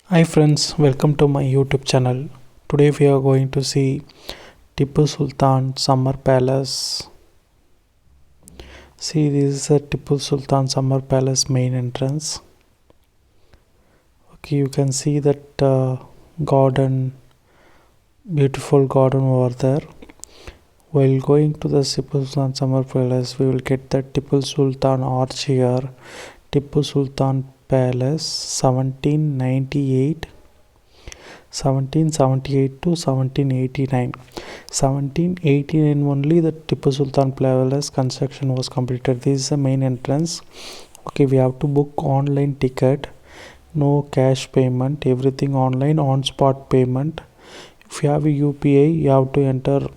Hi friends, welcome to my YouTube channel. Today we are going to see Tipu Sultan Summer Palace. See, this is a Tipu Sultan Summer Palace main entrance. Okay, you can see that garden, beautiful garden over there. While going to the Tipu Sultan Summer Palace, we will get the Tipu Sultan Arch here. Tipu Sultan Palace 1778 to 1789. 1789 only the Tipu Sultan Palace construction was completed. This is the main entrance. Okay, we have to book online ticket, no cash payment, everything online, on spot payment. If you have a UPI, you have to enter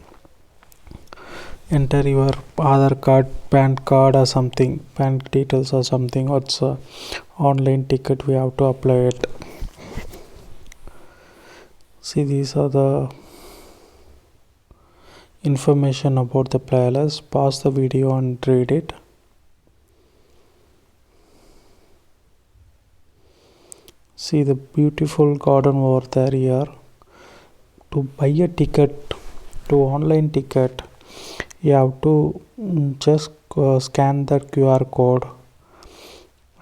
your Aadhaar card, PAN card or something, bank details or something. Or it's a online ticket, we have to apply it. See, these are the information about the palace. Pause the video and read it. See the beautiful garden over there here. To buy a ticket, to online ticket, you have to just scan the QR code.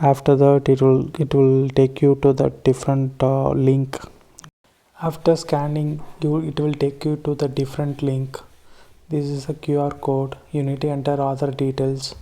After that, it will take you to the different link. After scanning, it will take you to the different link. This is a QR code. You need to enter other details.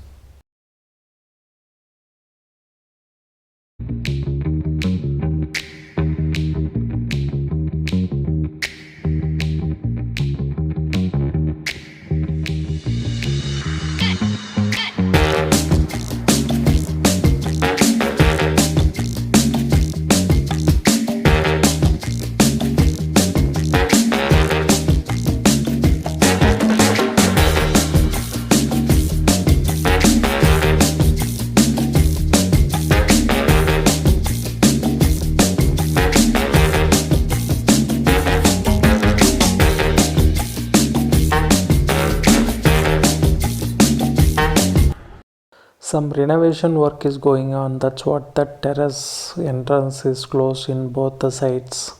Some renovation work is going on. That's what the terrace entrance is closed in both the sides.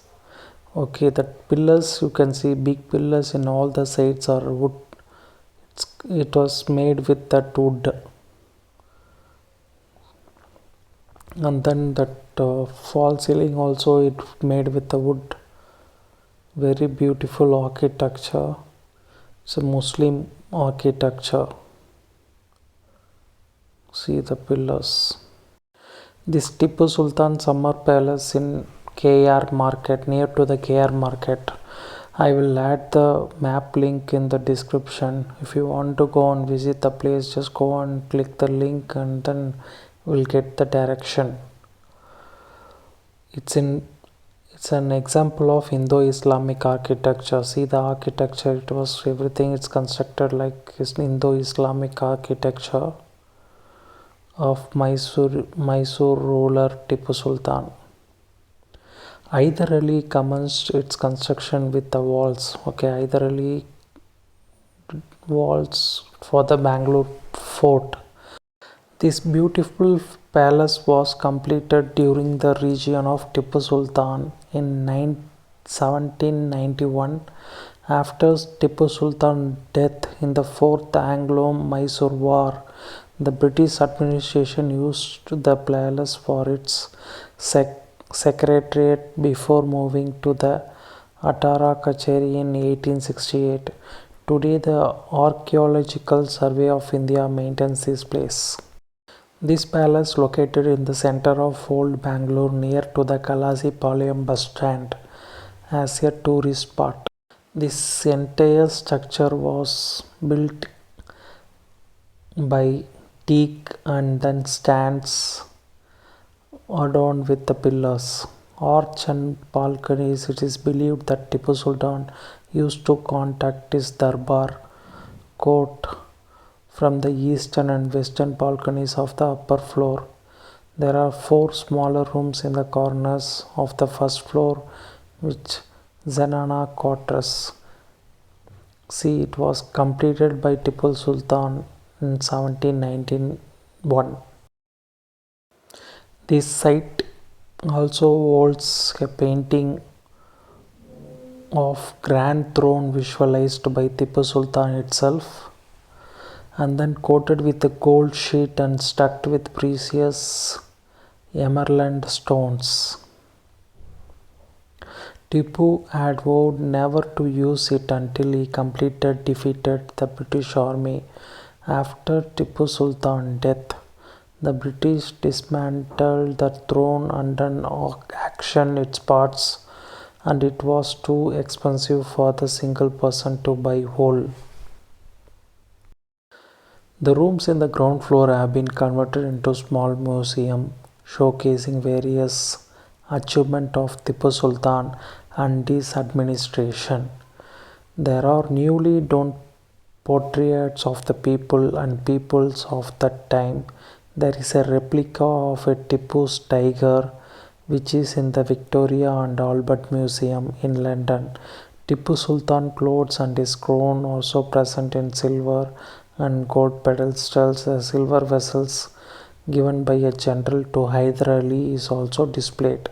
Okay, the pillars, you can see big pillars in all the sides are wood. It was made with that wood. And then that fall ceiling also it made with the wood. Very beautiful architecture. It's a Muslim architecture. See the pillars. This Tipu Sultan Summer Palace in KR Market, near to the KR Market. I will add the map link in the description. If you want to go and visit the place, just go and click the link and then we'll get the direction. It's an example of Indo-Islamic architecture. See the architecture, it was everything is constructed like Indo-Islamic architecture of Mysore ruler Tipu Sultan. Hyder Ali commenced its construction with the walls. Okay, Hyder Ali walls for the Bangalore fort. This beautiful palace was completed during the reign of Tipu Sultan in 1791. After Tipu Sultan's death in the Fourth Anglo-Mysore War, the British administration used the palace for its secretariat before moving to the Atara Kacheri in 1868. Today, the Archaeological Survey of India maintains this place. This palace, located in the center of Old Bangalore near to the Kalasipalayam bus stand, as a tourist spot. This entire structure was built by teak and then stands adorned with the pillars, arch and balconies. It is believed that Tipu Sultan used to contact his Darbar court from the eastern and western balconies of the upper floor. There are 4 smaller rooms in the corners of the first floor, which Zenana quarters. See, it was completed by Tipu Sultan in 1791. This site also holds a painting of Grand Throne visualized by Tipu Sultan itself, and then coated with a gold sheet and stuck with precious emerald stones. Tipu had vowed never to use it until he completed defeated the British army. After Tipu Sultan's death, the British dismantled the throne and then auctioned its parts, and it was too expensive for the single person to buy whole. The rooms in the ground floor have been converted into small museum showcasing various achievements of Tipu Sultan and his administration. There are newly done portraits of the people and peoples of that time. There is a replica of a Tipu's tiger which is in the Victoria and Albert Museum in London. Tipu Sultan clothes and his crown also present in silver and gold pedestals. The silver vessels given by a general to Hyder Ali is also displayed.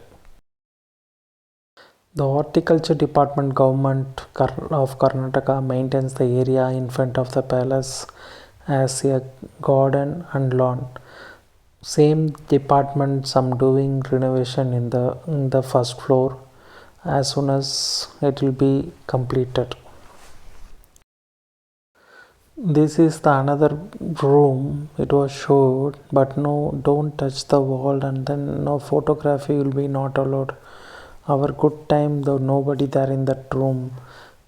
The Horticulture Department Government of Karnataka maintains the area in front of the palace as a garden and lawn. Same department some doing renovation in the first floor as soon as it will be completed. This is the another room it was showed, but no, don't touch the wall, and then no photography will be not allowed. Our good time though nobody there in that room.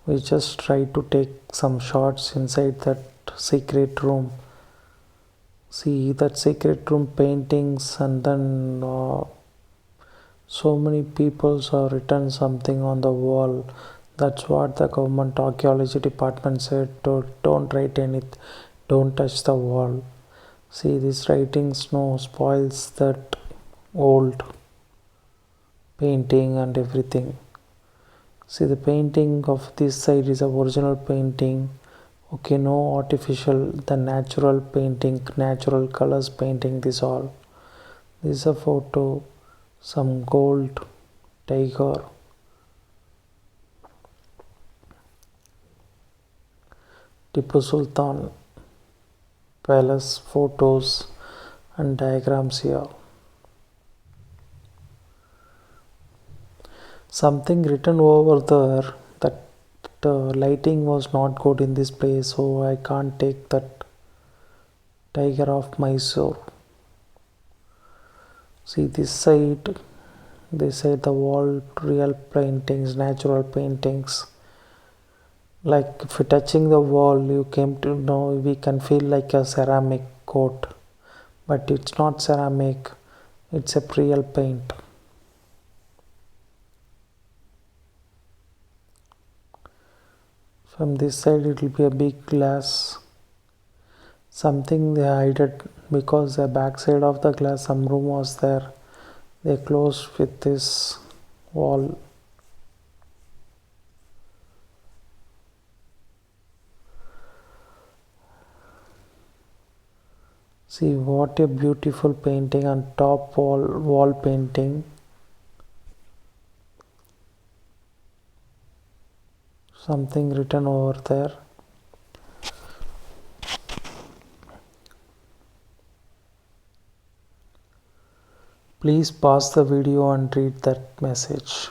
We just try to take some shots inside that secret room. See that secret room paintings, and then so many people have written something on the wall. That's what the government archaeology department said. Don't write anything, don't touch the wall. See, this writing no spoils that old painting and everything. See, the painting of this side is a original painting. Okay, no artificial, the natural painting, natural colors painting. This all. This is a photo, some gold tiger. Tipu Sultan palace photos and diagrams here. Something written over there that lighting was not good in this place, so I can't take that tiger of Mysore. See this side, the wall real paintings, natural paintings. Like if you're touching the wall, you came to know we can feel like a ceramic coat, but it's not ceramic, it's a real paint. From this side, it will be a big glass. Something they hid it because the back side of the glass, some room was there. They closed with this wall. See what a beautiful painting on top wall painting. Something written over there. Please pause the video and read that message.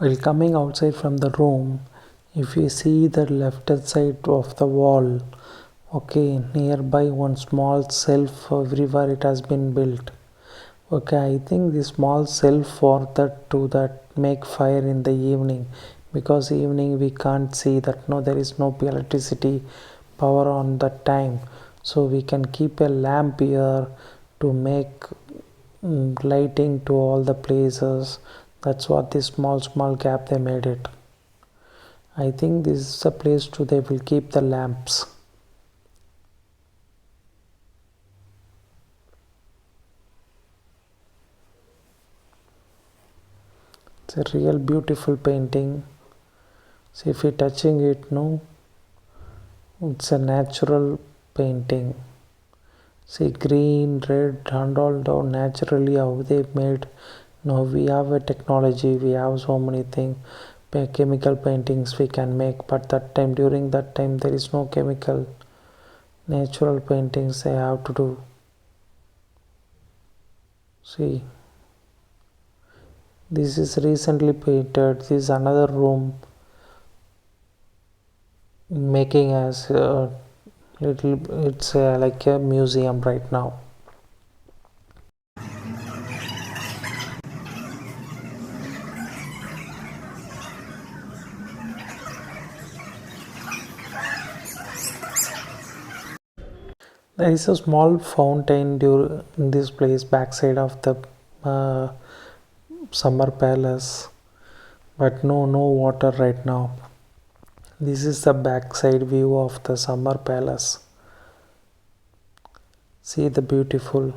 While coming outside from the room, if you see the left side of the wall, okay, nearby one small shelf everywhere it has been built. Okay, I think the small shelf for that make fire in the evening, because evening we can't see that no there is no electricity power on that time, so we can keep a lamp here to make lighting to all the places. That's what this small gap they made it. I think this is a place to they will keep the lamps. It's a real beautiful painting. See, if you're touching it, no, it's a natural painting. See, green, red, and all down naturally how they made. Now we have a technology, we have so many things, chemical paintings we can make, but that time, during that time, there is no chemical. Natural paintings they have to do. See, this is recently painted. This is another room making as little. It's like a museum right now. There is a small fountain in this place, backside of the uh, summer palace, but no water right now. This is the backside view of the summer palace. See the beautiful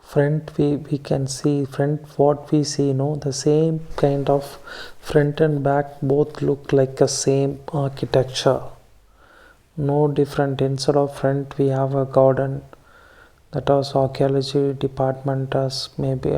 front, we can see front, what we see, the same kind of front and back both look like the same architecture. No different. Instead of front we have a garden. That was archaeology department has maybe